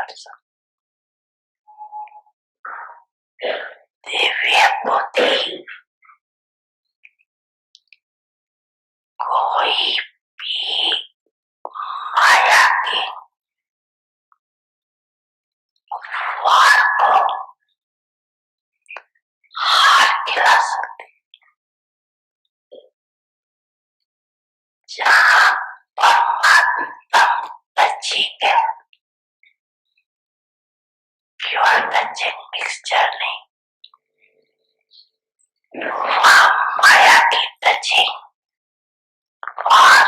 universe. Divya बुद्धि कोई भी माया के वार को हार गिरा सकती। जहाँ परमात्मा touching है, pure touching mixture नहीं, वहाँ माया की touching वार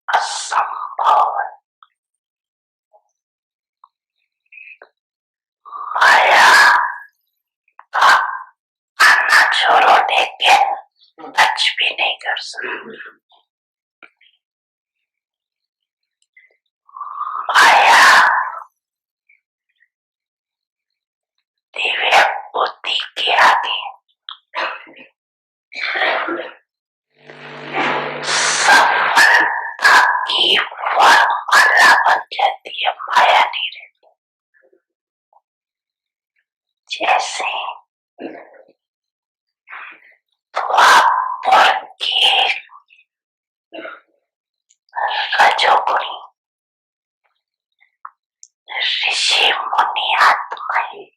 असंभव है। माया का आना छोड़ो लेकिन टच भी नहीं कर सकते। माया दिव्य बुद्धि के आगे सफलता की वरमाला बन जाती है, माया नहीं रहती। जैसे द्वापर के रजोगुणी ऋषि मुनि आत्माएं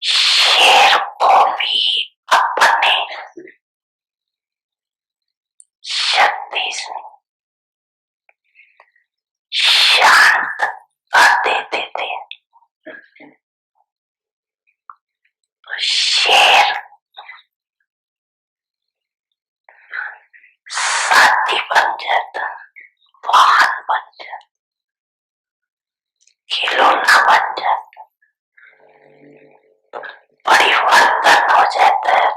शेर को भी अपने शक्ति से शांत कर देते थे। शेर साथी बन जाता, वाहन बन जाता, खिलौना बन जाता, परिवर्तन हो जाता है।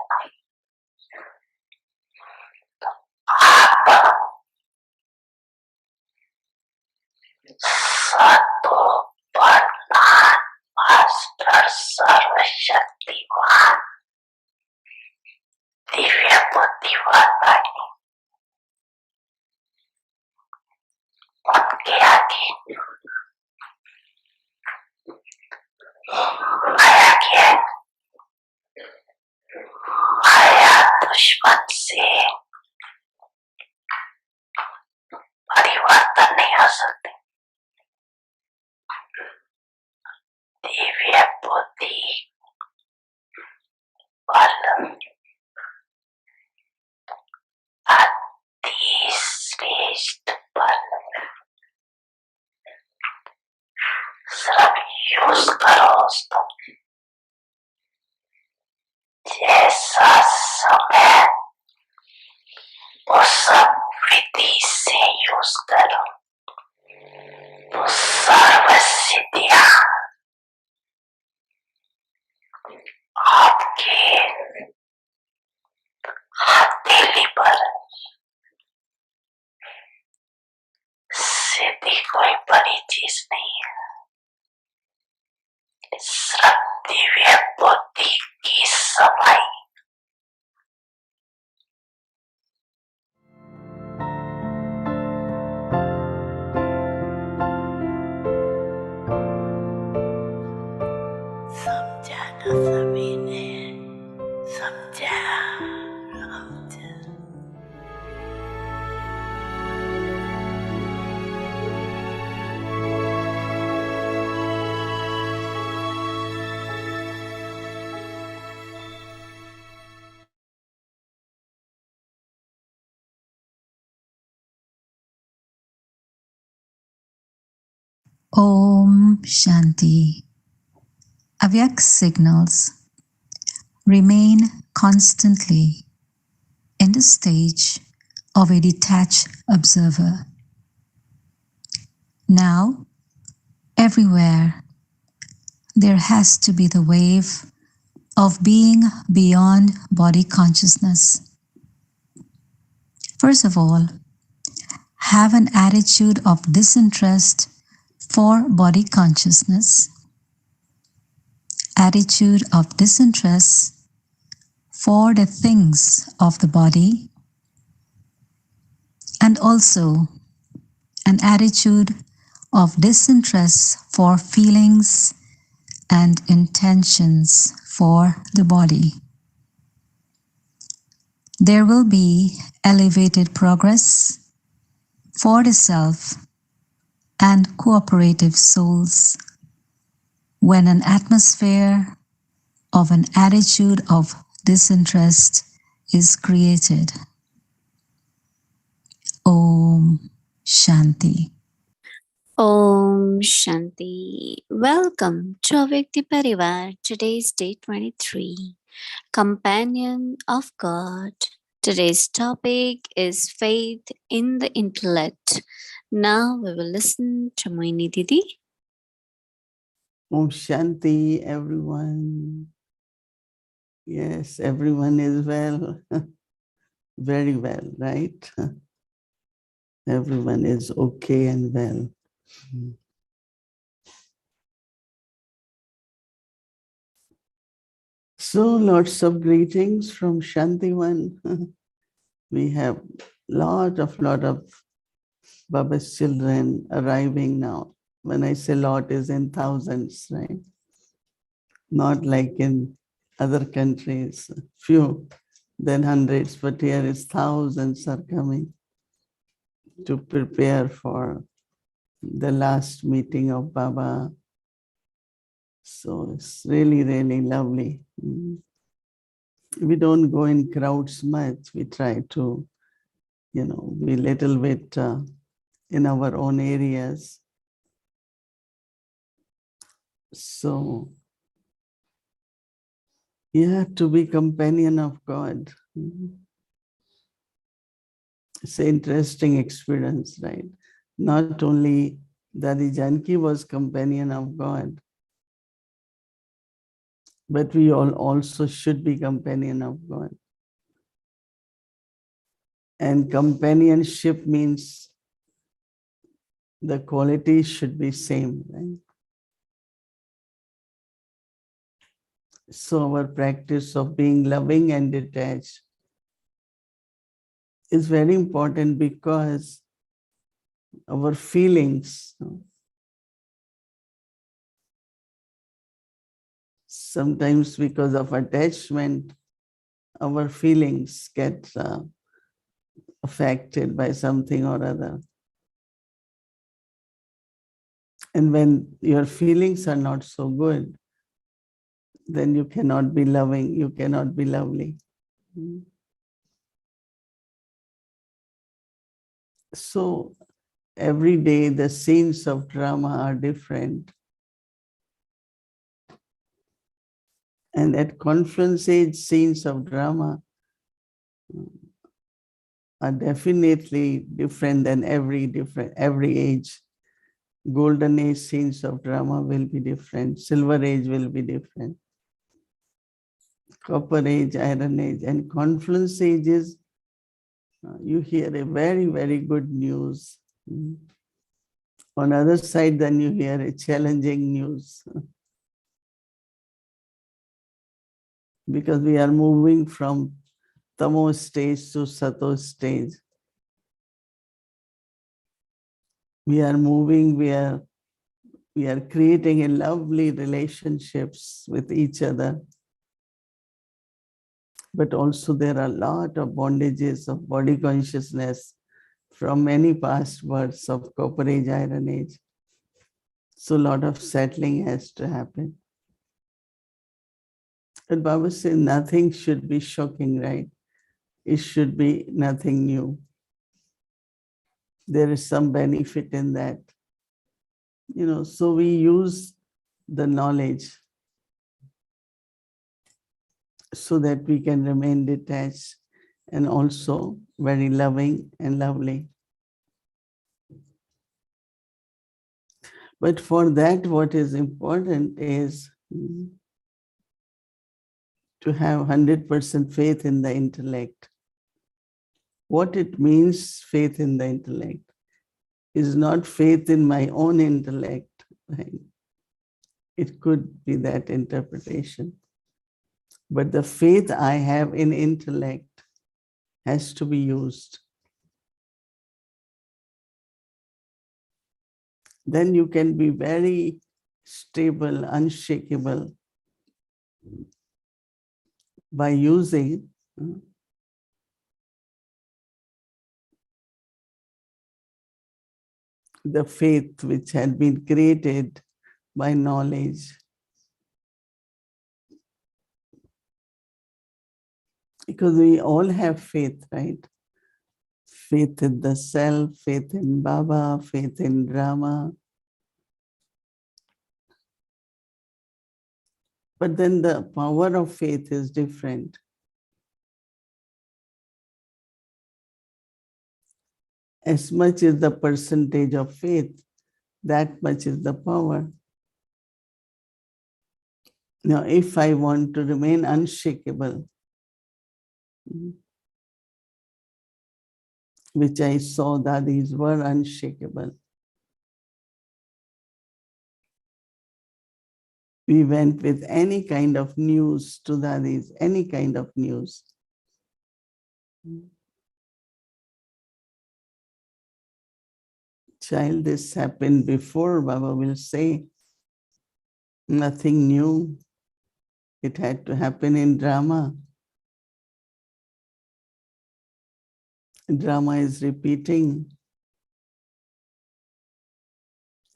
आप सतोप्रधान मास्टर सर्वशक्तिमान दिव्य बुद्धिवान उनके आगे माया क्या है? माया दुश्मन से परिवर्तन नहीं हो सकते। दिव्य बुद्धि बल अति श्रेष्ठ बल सिर्फ यूज करो उसको। जैसा समय उस विधि से यूज करो तो सर्व सिद्धियां आपके हथेली पर। सिद्धि कोई बड़ी चीज नहीं है, सिर्फ दिव्य बुद्धि की सफाई। समझा ना सभी ने, समझा Om Shanti. Avyak signals remain constantly in the stage of a detached observer. Now, everywhere, there has to be the wave of being beyond body consciousness. First of all, have an attitude of disinterest for body consciousness, attitude of disinterest for the things of the body, and also an attitude of disinterest for feelings and intentions for the body. There will be elevated progress for the self and cooperative souls when an atmosphere of an attitude of disinterest is created. Om Shanti. Om Shanti. Welcome to Avyakti Parivar. Today's day 23. Companion of God. Today's topic is faith in the intellect. Now we will listen to Mohini Didi. Om Shanti, everyone. Yes, everyone is well. Very well, right? Everyone is okay and well. So lots of greetings from Shantivan. We have lot of Baba's children arriving now. When I say lot is in thousands, right? Not like in other countries, few, then hundreds, but here is thousands are coming to prepare for the last meeting of Baba. So it's really, really lovely. We don't go in crowds much. We try to, be little bit in our own areas. So you have to be companion of God. It's an interesting experience, right? Not only Dadi Janki was companion of God, but we all also should be companion of God. And companionship means the quality should be same, right? So our practice of being loving and detached is very important because our feelings, sometimes because of attachment, our feelings get affected by something or other. And when your feelings are not so good, then you cannot be loving, you cannot be lovely. So every day the scenes of drama are different. And at conference age, scenes of drama are definitely different than every age. Golden age scenes of drama will be different. Silver age will be different. Copper age, iron age, and conference ages, you hear a very, very good news. On other side, then you hear a challenging news. Because we are moving from tamo stage to sato stage. We are moving, we are creating a lovely relationships with each other. But also there are a lot of bondages of body consciousness from many past births of copper age, iron age. So a lot of settling has to happen. But Baba said nothing should be shocking, right? It should be nothing new. There is some benefit in that. So we use the knowledge so that we can remain detached and also very loving and lovely. But for that, what is important is to have 100% faith in the intellect. What it means, faith in the intellect, is not faith in my own intellect. Right? It could be that interpretation. But the faith I have in intellect has to be used. then you can be very stable, unshakable by using the faith which had been created by knowledge. Because we all have faith, right? Faith in the self, faith in Baba, faith in drama. But then the power of faith is different. As much as the percentage of faith, that much is the power. Now, if I want to remain unshakable, which I saw dadis were unshakable, we went with any kind of news to dadis, any kind of news. Child, this happened before, Baba will say, nothing new. It had to happen in drama. Drama is repeating.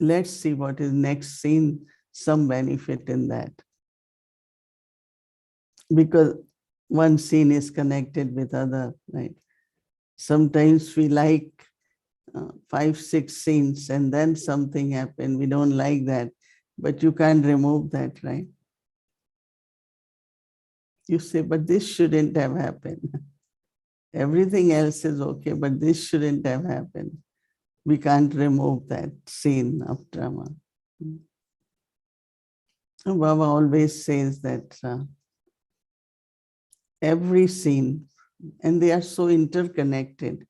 Let's see what is next scene, some benefit in that. Because one scene is connected with other, right? Sometimes we like 5, 6 scenes and then something happened. We don't like that, but you can't remove that, right? You say, but this shouldn't have happened. Everything else is okay, but this shouldn't have happened. We can't remove that scene of drama. Baba always says that every scene, and they are so interconnected.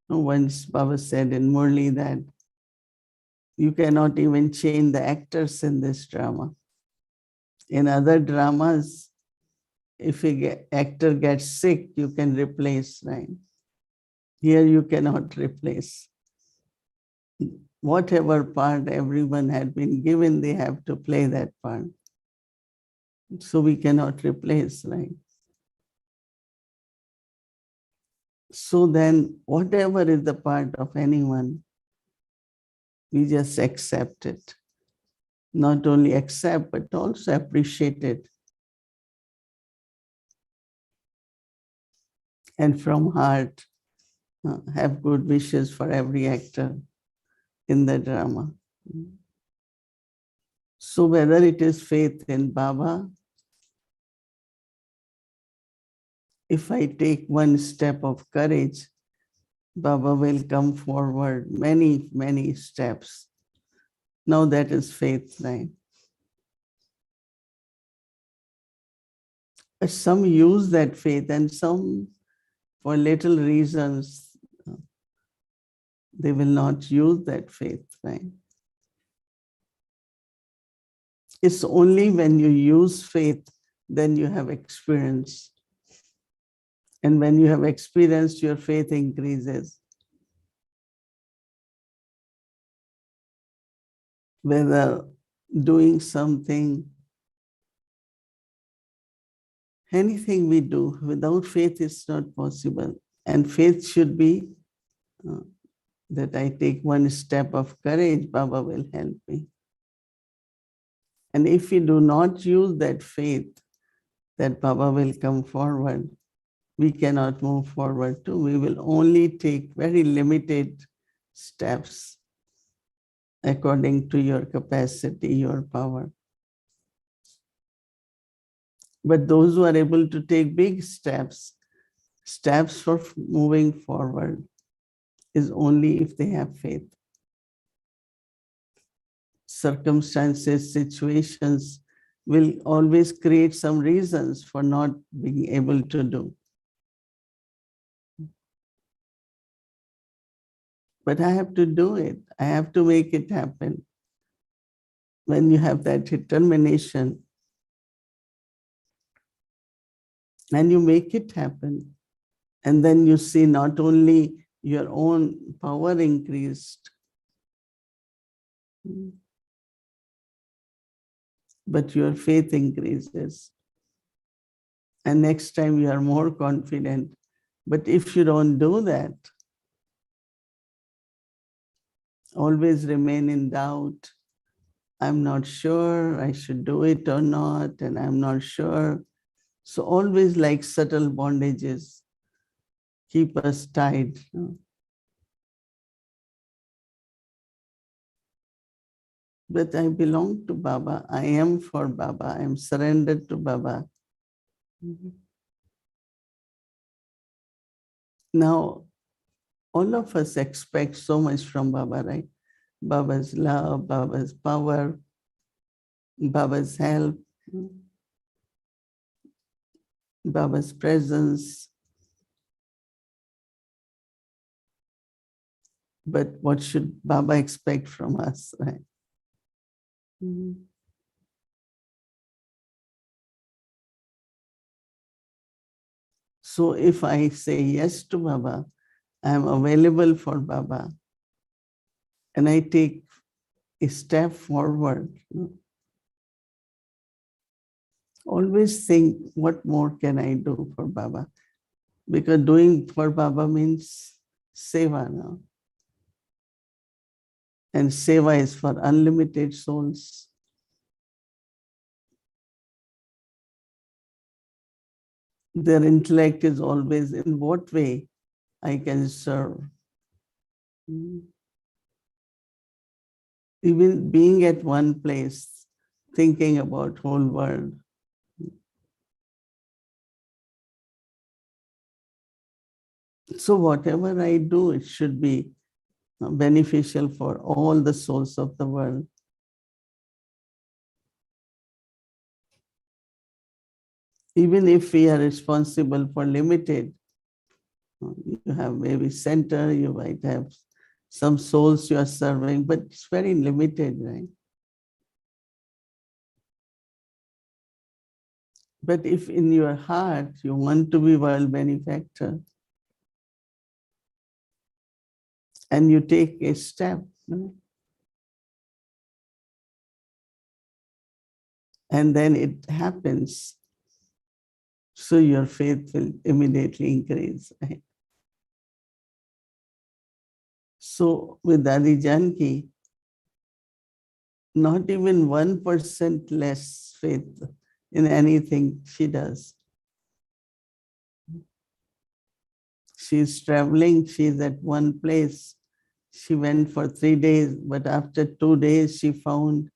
Once Baba said in Murli that you cannot even change the actors in this drama. In other dramas, if actor gets sick, you can replace, right? Here you cannot replace. Whatever part everyone had been given, they have to play that part. So we cannot replace, right? So then, whatever is the part of anyone, we just accept it. Not only accept, but also appreciate it. And from heart, have good wishes for every actor in the drama. So whether it is faith in Baba, if I take one step of courage, Baba will come forward many, many steps. Now that is faith, right? But some use that faith and some, for little reasons, they will not use that faith, right? It's only when you use faith, then you have experience. And when you have experienced, your faith increases. Whether doing something, anything we do, without faith, it's not possible. And faith should be that I take one step of courage, Baba will help me. And if we do not use that faith, that Baba will come forward, we cannot move forward too. We will only take very limited steps according to your capacity, your power. But those who are able to take big steps, steps for moving forward, is only if they have faith. Circumstances, situations will always create some reasons for not being able to do. But I have to do it. I have to make it happen. When you have that determination and you make it happen, and then you see not only your own power increased, But your faith increases. And next time you are more confident. But if you don't do that, always remain in doubt. I'm not sure I should do it or not, and I'm not sure. So always like subtle bondages keep us tied. But I belong to Baba. I am for Baba. I am surrendered to Baba. Now, all of us expect so much from Baba, right? Baba's love, Baba's power, Baba's help, Baba's presence. But what should Baba expect from us, right? So if I say yes to Baba, I am available for Baba, and I take a step forward. Always think, what more can I do for Baba? Because doing for Baba means seva now. And seva is for unlimited souls. Their intellect is always in what way I can serve. Even being at one place, thinking about whole world. So whatever I do, it should be beneficial for all the souls of the world. Even if we are responsible for limited, you have maybe center, you might have some souls you are serving, but it's very limited, right? But if in your heart you want to be world benefactor, and you take a step, and then it happens, so your faith will immediately increase, right? So with Dadi Janki, not even 1% less faith in anything she does. She's traveling, she's at one place. She went for 3 days, but after 2 days, she found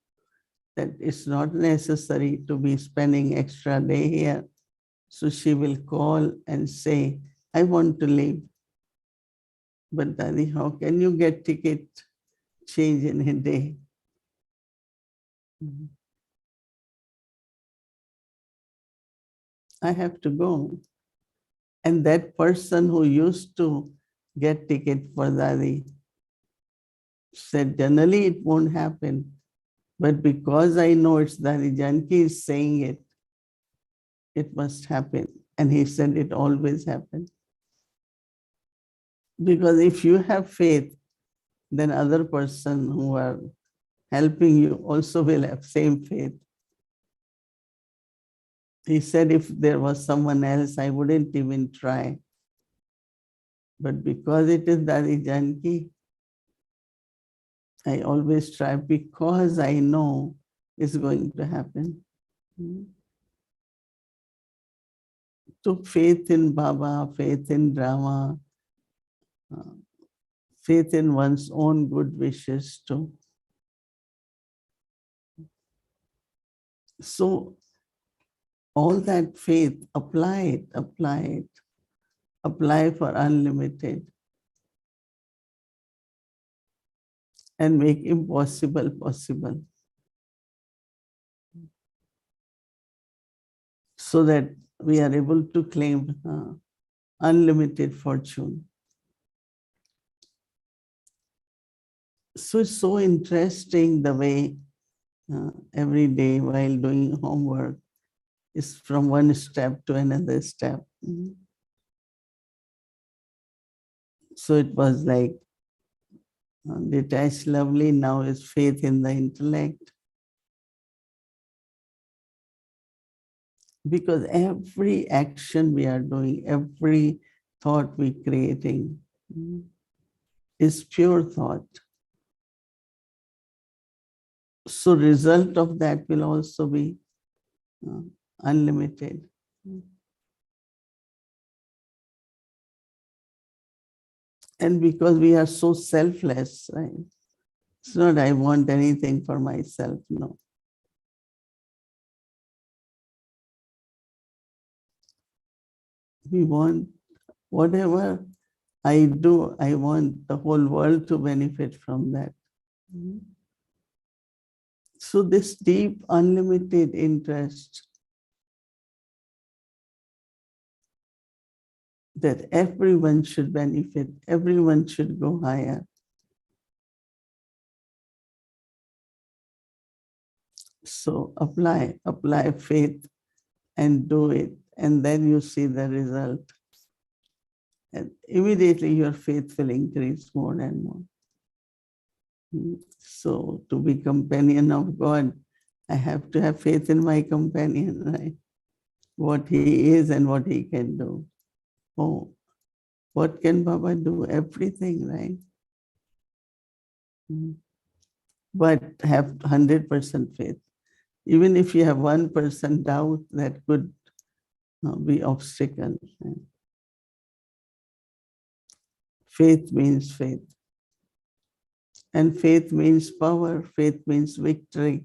that it's not necessary to be spending extra day here. So she will call and say, I want to leave. But Dadi, how can you get ticket change in a day? I have to go. And that person who used to get ticket for Dadi said, generally it won't happen. But because I know it's Dadi Janki is saying it, it must happen. And he said it always happens. Because if you have faith, then other person who are helping you also will have same faith. He said if there was someone else, I wouldn't even try. But because it is Dadi Janki, I always try because I know it's going to happen. So faith in Baba, faith in drama, faith in one's own good wishes too. So all that faith, apply for unlimited and make impossible possible. So that we are able to claim unlimited fortune. So it's so interesting the way every day while doing homework is from one step to another step. So it was like Detached lovely now is faith in the intellect. Because every action we are doing, every thought we creating is pure thought. So result of that will also be unlimited. And because we are so selfless, right? It's not I want anything for myself, no. We want whatever I do, I want the whole world to benefit from that. So this deep, unlimited interest that everyone should benefit, everyone should go higher. So apply faith and do it, and then you see the result. And immediately your faith will increase more and more. So to be companion of God, I have to have faith in my companion, right? What he is and what he can do. Oh, what can Baba do? Everything, right? But have 100% faith. Even if you have 1% doubt, that could be obstacle. Right? Faith means faith. And faith means power. Faith means victory.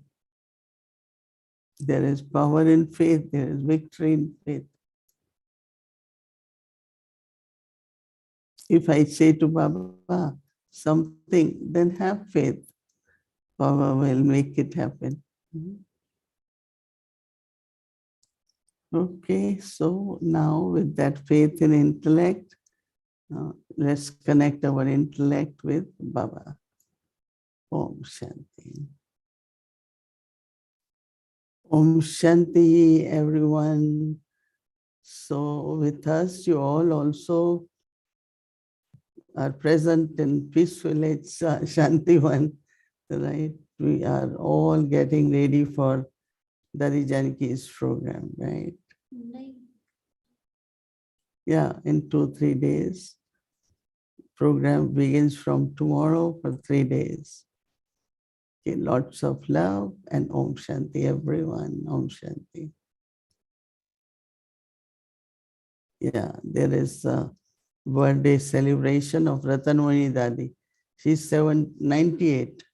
There is power in faith. There is victory in faith. If I say to Baba something, then have faith. Baba will make it happen. Okay, so now with that faith in intellect, let's connect our intellect with Baba. Om Shanti. Om Shanti, everyone. So with us, you all also are present in Peace Village Shantivan, right? We are all getting ready for Dari Janaki's program, right? Yeah, in 2-3 days. Program begins from tomorrow for 3 days. Okay, lots of love and Om Shanti, everyone. Om Shanti. Yeah, there is a birthday celebration of Mohini Didi. She's 98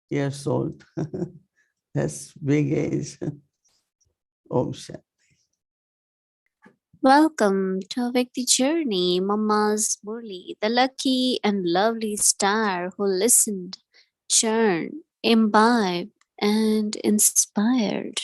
years old. That's big age. Om Shanti. Welcome to Awake the Journey, Mama's Murli, the lucky and lovely star who listened, churned, imbibed, and inspired.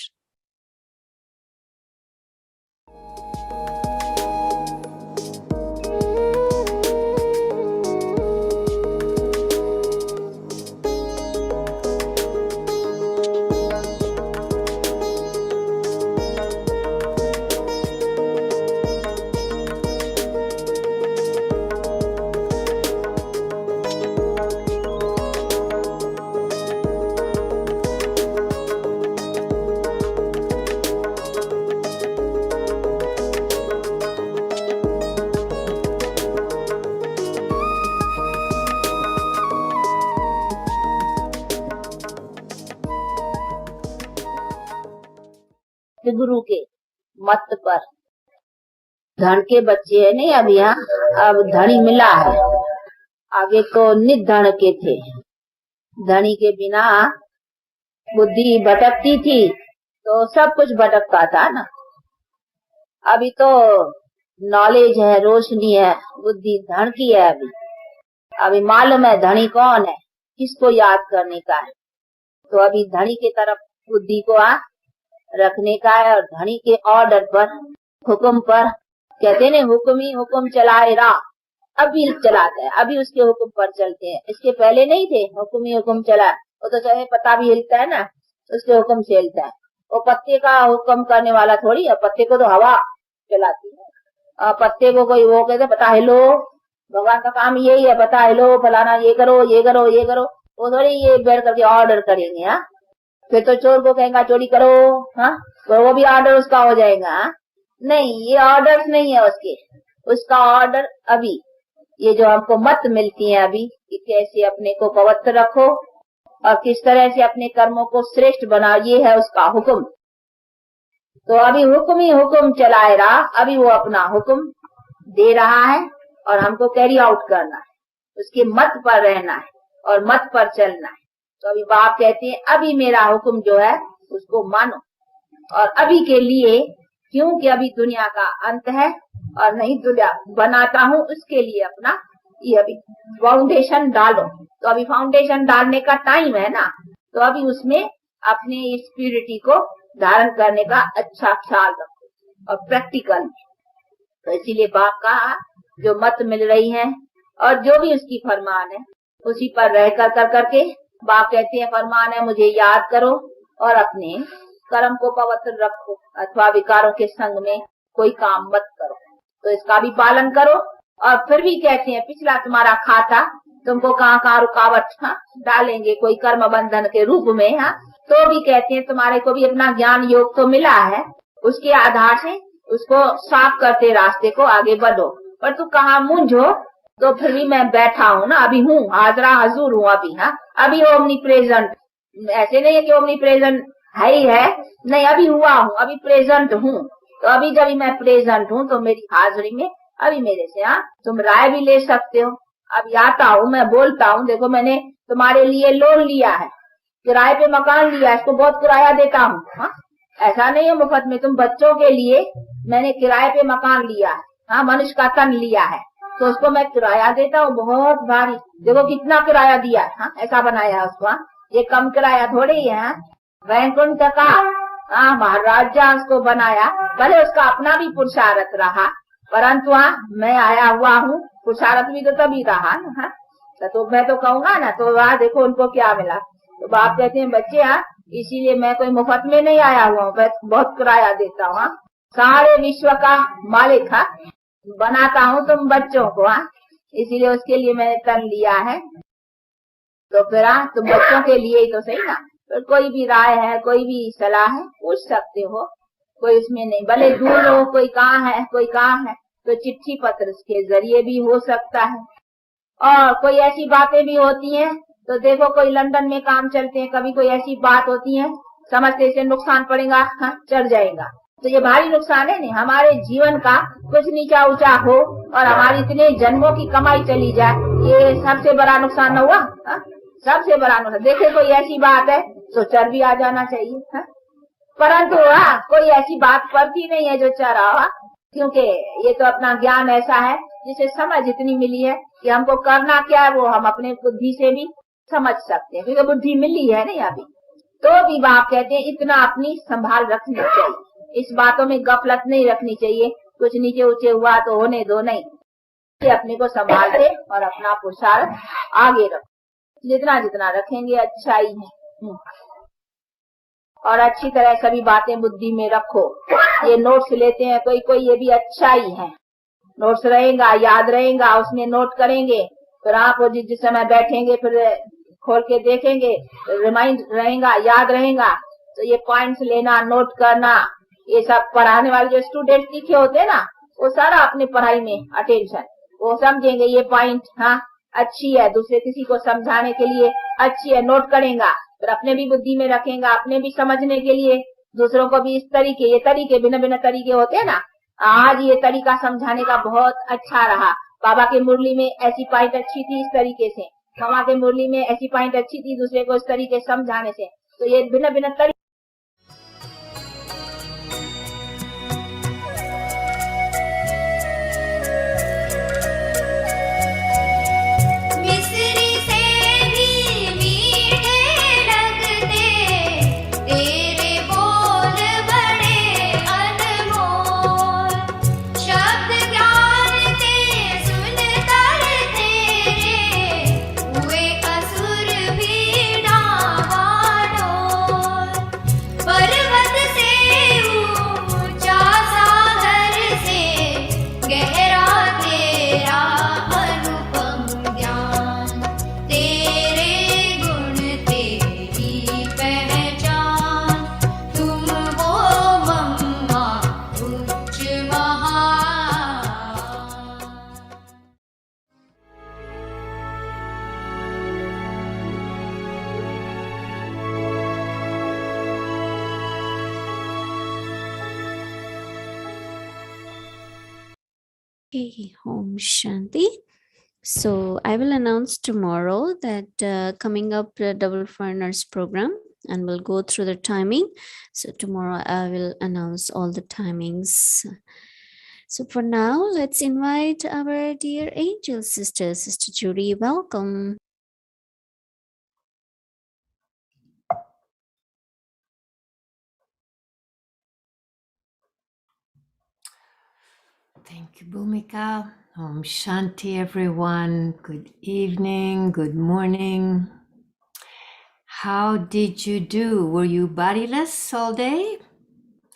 गुरु के मत पर धन के बच्चे है नहीं, अब यहाँ अब धनी मिला है। आगे तो निर्धन के थे, धनी के बिना बुद्धि भटकती थी तो सब कुछ भटकता था ना। अभी तो नॉलेज है, रोशनी है, बुद्धि धन की है। अभी मालूम है धनी कौन है, किसको याद करने का है। तो अभी धनी के तरफ बुद्धि को रखने का है और धनी के ऑर्डर पर, हुक्म पर, कहते ने हुक्म ही हुक्म चलाए राह, अभी चलाते हैं, अभी उसके हुक्म पर चलते हैं। इसके पहले नहीं थे, हुक्म ही हुक्म चला। वो तो चाहे पत्ता भी हिलता है ना, उसके हुक्म से हिलता है। वो पत्ते का हुक्म करने वाला थोड़ी है, पत्ते को तो हवा चलाती है। पत्ते को कोई वो कहते पत्ता हिलो, भगवान का काम यही है, बता लो फलाना ये करो ये करो ये करो। वो थोड़ी ये बैठ करके ऑर्डर करेंगे। हाँ, फिर तो चोर को कहेगा चोरी करो। हाँ, तो वो भी ऑर्डर उसका हो जाएगा। हाँ? नहीं, ये ऑर्डर्स नहीं है उसका ऑर्डर अभी ये जो हमको मत मिलती है अभी कि कैसे अपने को पवित्र रखो और किस तरह से अपने कर्मों को श्रेष्ठ बनाओ, ये है उसका हुक्म। तो अभी हुक्म ही हुक्म चलाए रहा, अभी वो अपना हुक्म दे रहा है और हमको कैरी आउट करना है, उसके मत पर रहना है और मत पर चलना है। तो अभी बाप कहते हैं अभी मेरा हुक्म जो है उसको मानो, और अभी के लिए, क्योंकि अभी दुनिया का अंत है और नहीं दुनिया बनाता हूँ, उसके लिए अपना ये अभी फाउंडेशन डालो। तो अभी फाउंडेशन डालने का टाइम है ना, तो अभी उसमें अपने स्पिरिटी को धारण करने का अच्छा ख्याल रखो और प्रैक्टिकल। तो इसीलिए बाप का जो मत मिल रही है और जो भी उसकी फरमान है उसी पर रह कर करके बाप कहते हैं फरमान है मुझे याद करो और अपने कर्म को पवित्र रखो अथवा विकारों के संग में कोई काम मत करो। तो इसका भी पालन करो। और फिर भी कहते हैं पिछला तुम्हारा खाता तुमको कहाँ रुकावट डालेंगे कोई कर्म बंधन के रूप में। हाँ, तो भी कहते हैं तुम्हारे को भी अपना ज्ञान योग तो मिला है, उसके आधार से उसको साफ करते रास्ते को आगे बढ़ो। पर तू कहाँ मूंझो, तो फिर भी मैं बैठा हूँ ना, अभी हूँ, हाजरा हजूर हूँ अभी। हाँ, अभी ओमनी प्रेजेंट, ऐसे नहीं है कि ओमनी प्रेजेंट है ही है, नहीं, अभी हुआ हूँ, अभी प्रेजेंट हूँ। तो अभी जब मैं प्रेजेंट हूँ तो मेरी हाजिरी में अभी मेरे से तुम राय भी ले सकते हो। अभी आता हूँ, मैं बोलता हूँ, देखो मैंने तुम्हारे लिए लोन लिया है, किराए पे मकान लिया, इसको बहुत किराया देता हूँ। हाँ, ऐसा नहीं है मुफ्त में, तुम बच्चों के लिए मैंने किराए पे मकान लिया है। हाँ, मनुष्य का तन लिया है तो उसको मैं किराया देता हूँ बहुत भारी। देखो कितना किराया दिया है। हाँ, ऐसा बनाया है उसको। हाँ, ये कम किराया थोड़े ही है। वैकुंठ का महाराजा उसको बनाया, भले उसका अपना भी पुरुषार्थ रहा, परंतु मैं आया हुआ हूँ, पुरुषार्थ भी तो तभी रहा ना। तो मैं तो कहूंगा ना, तो वहाँ देखो उनको क्या मिला। तो बाप कहते हैं बच्चे इसीलिए मैं कोई मुफ्त में नहीं आया हुआ हूँ, बहुत किराया देता हूँ। सारे विश्व का मालिक बनाता हूँ तुम बच्चों को। इसीलिए उसके लिए मैंने तन लिया है। तो फिर तुम बच्चों के लिए ही तो सही ना। तो कोई भी राय है, कोई भी सलाह है, पूछ सकते हो, कोई उसमें नहीं, भले दूर हो, कोई कहाँ है कोई कहाँ है, तो चिट्ठी पत्र के जरिए भी हो सकता है। और कोई ऐसी बातें भी होती हैं, तो देखो कोई लंदन में काम चलते हैं, कभी कोई ऐसी बात होती है समझते से नुकसान पड़ेगा, चढ़ जाएगा, तो ये भारी नुकसान है नहीं। हमारे जीवन का कुछ नीचा ऊंचा हो और हमारी इतने जन्मों की कमाई चली जाए, ये सबसे बड़ा नुकसान न हुआ? सबसे बड़ा नुकसान। देखे कोई ऐसी बात है तो चढ़ भी आ जाना चाहिए। परंतु कोई ऐसी बात पड़ती नहीं है जो चढ़ा हुआ, क्योंकि ये तो अपना ज्ञान ऐसा है जिसे समझ इतनी मिली है कि हमको करना क्या है वो हम अपने बुद्धि से भी समझ सकते हैं, क्योंकि बुद्धि मिली है नहीं अभी। तो भी बाप कहते हैं इतना अपनी संभाल रखनी चाहिए, इस बातों में गफलत नहीं रखनी चाहिए। कुछ नीचे ऊंचे हुआ तो होने दो, नहीं, अपने को संभालते और अपना पुरुषार्थ आगे रखो। जितना जितना रखेंगे अच्छा ही है। और अच्छी तरह सभी बातें बुद्धि में रखो। ये नोट्स लेते हैं कोई कोई, ये भी अच्छा ही है। नोट्स रहेगा, याद रहेगा, उसमें नोट करेंगे, फिर आप जिस समय बैठेंगे फिर खोल के देखेंगे, रिमाइंड रहेगा, याद रहेगा। तो ये पॉइंट्स लेना, नोट करना, ये सब पढ़ाने वाले जो स्टूडेंट लिखे होते हैं ना, वो सारा अपने पढ़ाई में अटेंशन, वो समझेंगे ये पॉइंट अच्छी है, दूसरे किसी को समझाने के लिए अच्छी है, नोट करेगा, फिर अपने भी बुद्धि में रखेगा, अपने भी समझने के लिए, दूसरों को भी इस तरीके, ये तरीके भिन्न भिन्न तरीके होते हैं ना। आज ये तरीका समझाने का बहुत अच्छा रहा। बाबा के मुरली में ऐसी पॉइंट अच्छी थी इस तरीके से, मामा के मुरली में ऐसी पॉइंट अच्छी थी दूसरे को इस तरीके समझाने से। तो ये भिन्न भिन्न तरीके Okay, Om Shanti. So I will announce tomorrow that coming up the Double Foreigners program, and we'll go through the timing. So tomorrow I will announce all the timings. So for now, let's invite our dear angel sister, Sister Judy. Welcome. Thank you, Bhumika. Om Shanti, everyone. Good evening, good morning. How did you do? Were you bodiless all day?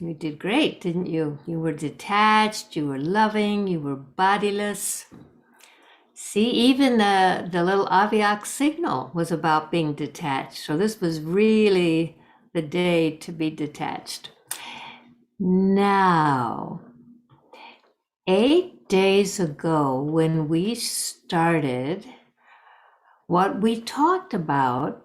You did great, didn't you? You were detached, you were loving, you were bodiless. See, even the little Aviak signal was about being detached. So this was really the day to be detached. Now, 8 days ago, when we started, what we talked about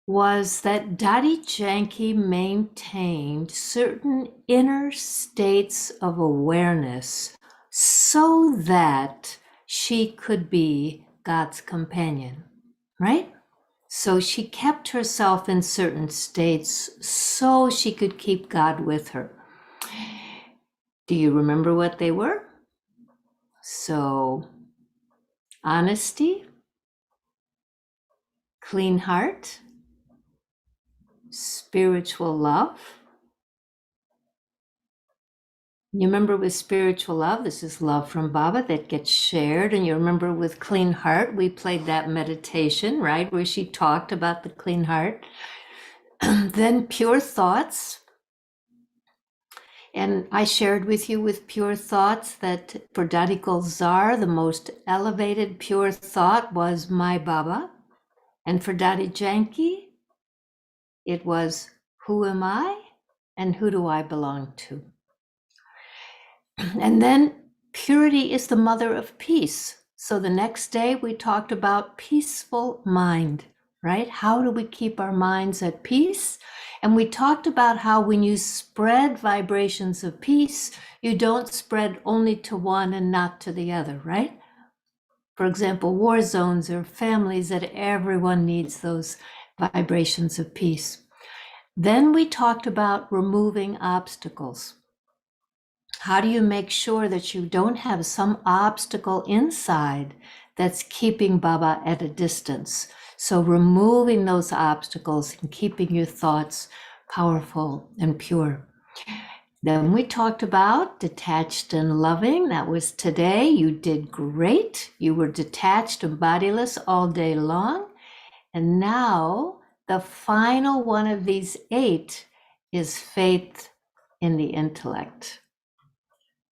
was that Dadi Janki maintained certain inner states of awareness so that she could be God's companion, right? So she kept herself in certain states so she could keep God with her. Do you remember what they were? So, honesty, clean heart, spiritual love. You remember with spiritual love, this is love from Baba that gets shared. And you remember with clean heart, we played that meditation, right? Where she talked about the clean heart. Then pure thoughts. And I shared with you with pure thoughts that for Dadi Gulzar, the most elevated pure thought was my Baba. And for Dadi Janki, it was, who am I and who do I belong to? And then purity is the mother of peace. So the next day we talked about peaceful mind, right? How do we keep our minds at peace? And we talked about how when you spread vibrations of peace, you don't spread only to one and not to the other, right? For example, war zones or families that everyone needs those vibrations of peace. Then we talked about removing obstacles. How do you make sure that you don't have some obstacle inside that's keeping Baba at a distance? So removing those obstacles and keeping your thoughts powerful and pure. Then we talked about detached and loving. That was today. You did great. You were detached and bodiless all day long. And now the final one of these 8 is faith in the intellect.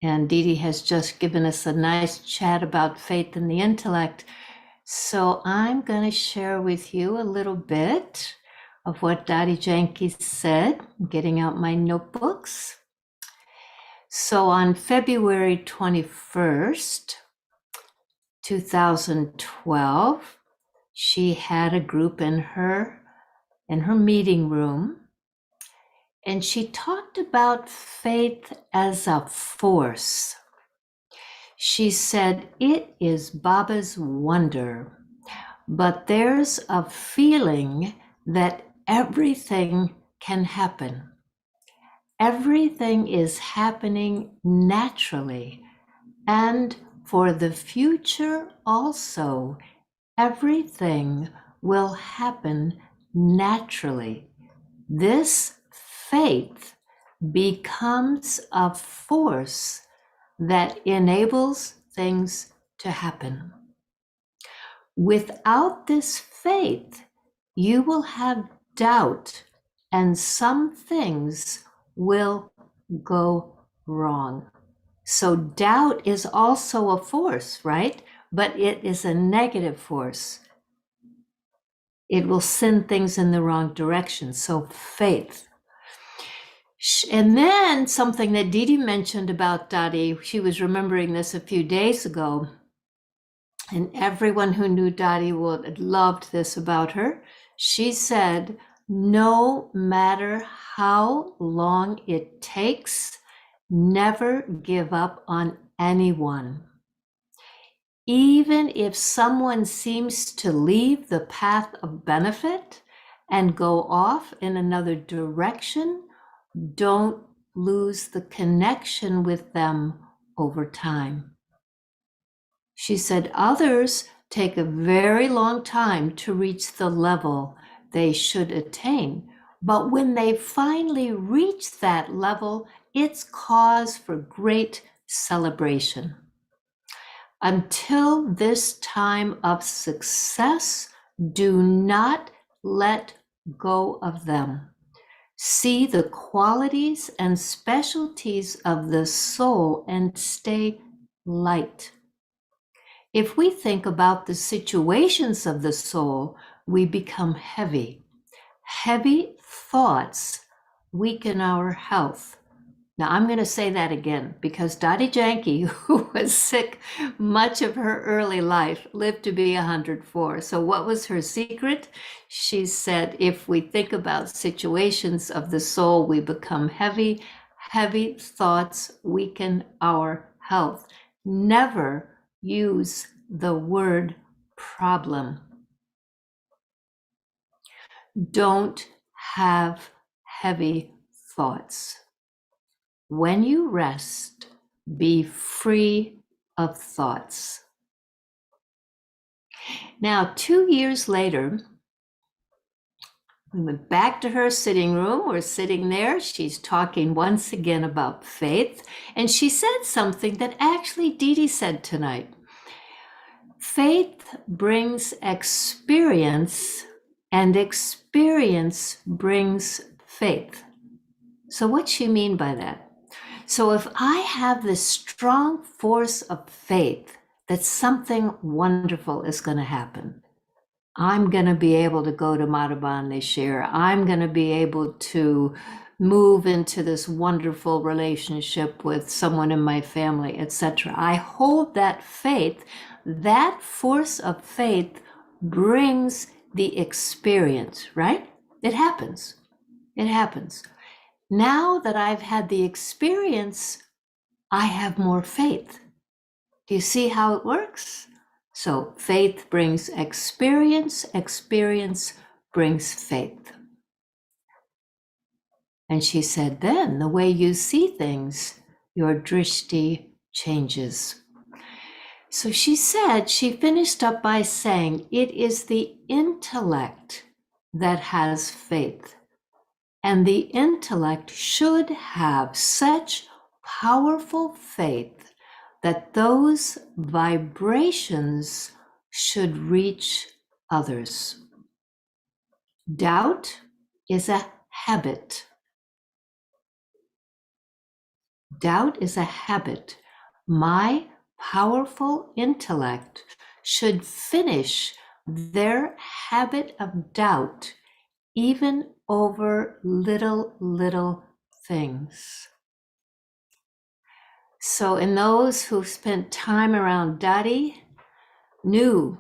And Didi has just given us a nice chat about faith in the intellect. So I'm going to share with you a little bit of what Dadi Janki said. I'm getting out my notebooks. So on February 21st, 2012, she had a group in her meeting room, and she talked about faith as a force. She said, it is Baba's wonder, but there's a feeling that everything can happen. Everything is happening naturally. And for the future also, everything will happen naturally. This faith becomes a force that enables things to happen. Without this faith, you will have doubt, and some things will go wrong. So doubt is also a force, right? But it is a negative force. It will send things in the wrong direction. So faith. And then something that Didi mentioned about Dadi, she was remembering this a few days ago, and everyone who knew Dadi would loved this about her. She said, no matter how long it takes, never give up on anyone. Even if someone seems to leave the path of benefit and go off in another direction, don't lose the connection with them over time. She said others take a very long time to reach the level they should attain. But when they finally reach that level, it's cause for great celebration. Until this time of success, do not let go of them. See the qualities and specialties of the soul and stay light. If we think about the situations of the soul, we become heavy. Heavy thoughts weaken our health. Now, I'm going to say that again because Dottie Janke, who was sick much of her early life, lived to be 104. So what was her secret? She said, if we think about situations of the soul, we become heavy. Heavy thoughts weaken our health. Never use the word problem. Don't have heavy thoughts. When you rest, be free of thoughts. Now, 2 years later, we went back to her sitting room. We're sitting there. She's talking once again about faith. And she said something that actually Didi said tonight. Faith brings experience, and experience brings faith. So what's she mean by that? So if I have this strong force of faith that something wonderful is going to happen, I'm going to be able to go to Madhavan this year. I'm going to be able to move into this wonderful relationship with someone in my family, etc. I hold that faith. That force of faith brings the experience, right? It happens. It happens. Now that I've had the experience, I have more faith. Do you see how it works? So faith brings experience, experience brings faith. And she said, then the way you see things, your drishti changes. So she said, she finished up by saying, it is the intellect that has faith. And the intellect should have such powerful faith that those vibrations should reach others. Doubt is a habit. Doubt is a habit. My powerful intellect should finish their habit of doubt even over little things. So in those who spent time around Dottie knew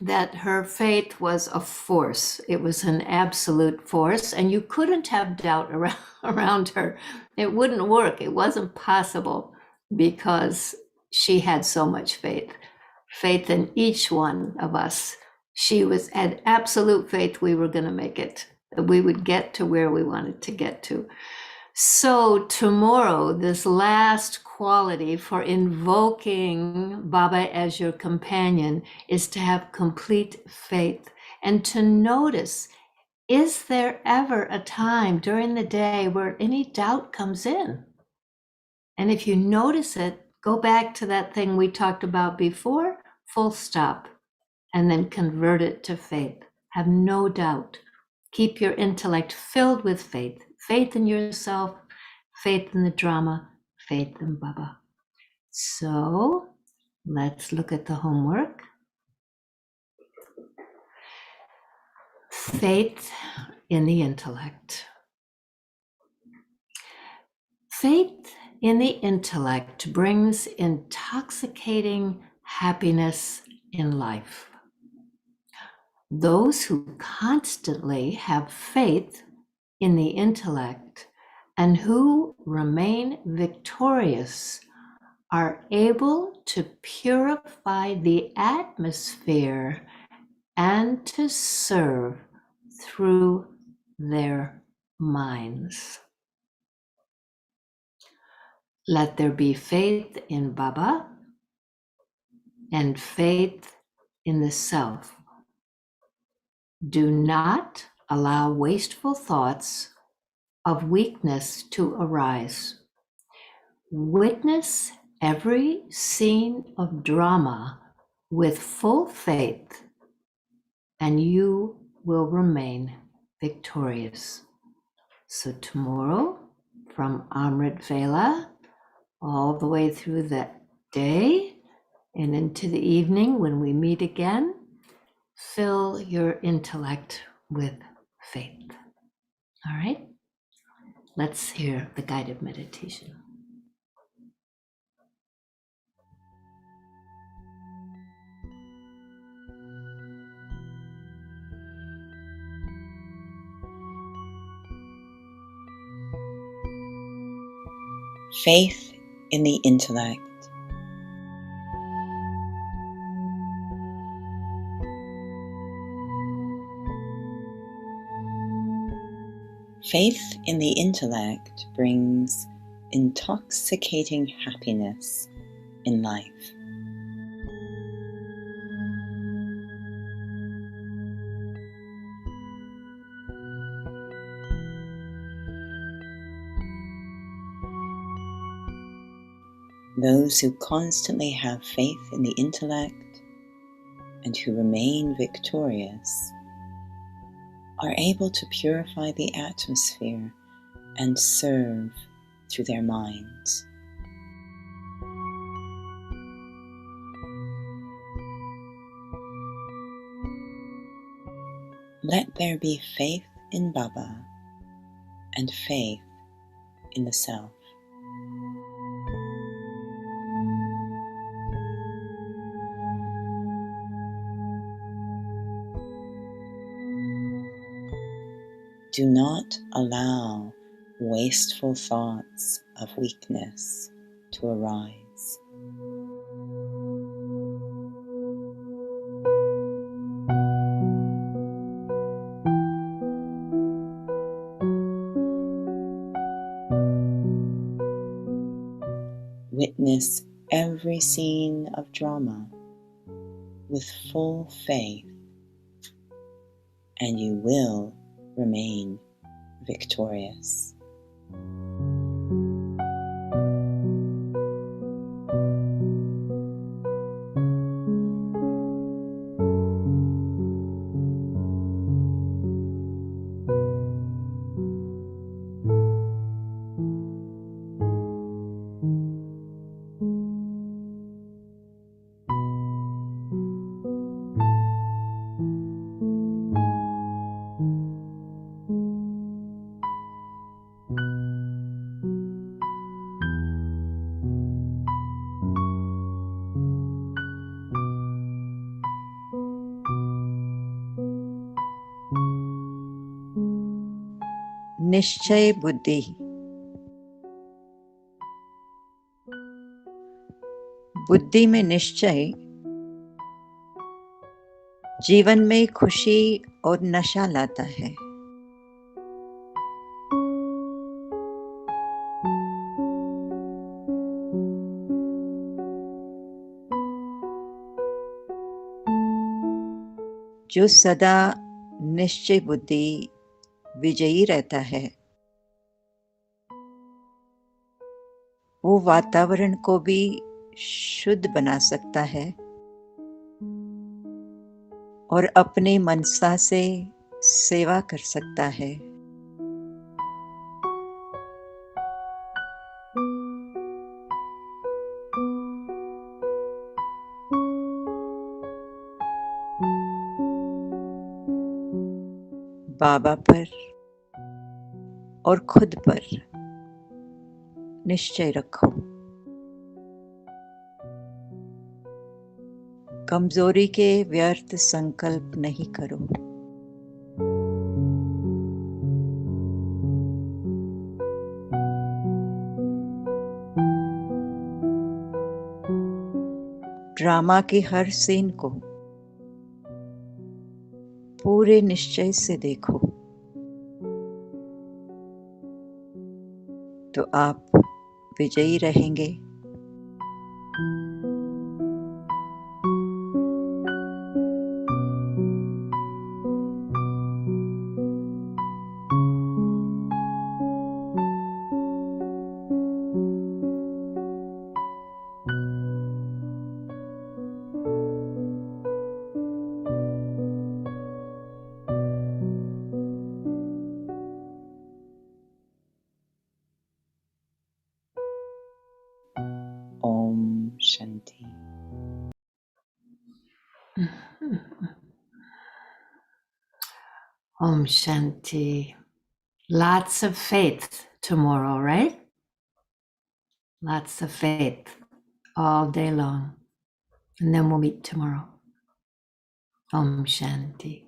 that her faith was a force. It was an absolute force, and you couldn't have doubt around her. It wouldn't work. It wasn't possible because she had so much faith. Faith in each one of us. She had absolute faith we were going to make it, that we would get to where we wanted to get to. So tomorrow, this last quality for invoking Baba as your companion is to have complete faith and to notice, is there ever a time during the day where any doubt comes in? And if you notice it, go back to that thing we talked about before, full stop, and then convert it to faith. Have no doubt. Keep your intellect filled with faith. Faith in yourself, faith in the drama, faith in Baba. So let's look at the homework. Faith in the intellect. Faith in the intellect brings intoxicating happiness in life. Those who constantly have faith in the intellect and who remain victorious are able to purify the atmosphere and to serve through their minds. Let there be faith in Baba and faith in the self. Do not allow wasteful thoughts of weakness to arise. Witness every scene of drama with full faith, and you will remain victorious. So tomorrow, from Amrit Vela, all the way through the day and into the evening when we meet again, fill your intellect with faith. All right? Let's hear the guided meditation. Faith in the intellect. Faith in the intellect brings intoxicating happiness in life. Those who constantly have faith in the intellect and who remain victorious are able to purify the atmosphere and serve through their minds. Let there be faith in Baba and faith in the self. Do not allow wasteful thoughts of weakness to arise. Witness every scene of drama with full faith, and you will remain victorious. निश्चय बुद्धि। बुद्धि में निश्चय जीवन में खुशी और नशा लाता है। जो सदा निश्चय बुद्धि विजयी रहता है, वो वातावरण को भी शुद्ध बना सकता है और अपनी मनसा से सेवा कर सकता है। बाबा पर और खुद पर निश्चय रखो। कमजोरी के व्यर्थ संकल्प नहीं करो। ड्रामा के हर सीन को पूरे निश्चय से देखो तो आप विजयी रहेंगे। Om Shanti. Om Shanti. Lots of faith tomorrow, right? Lots of faith all day long. And then we'll meet tomorrow. Om Shanti.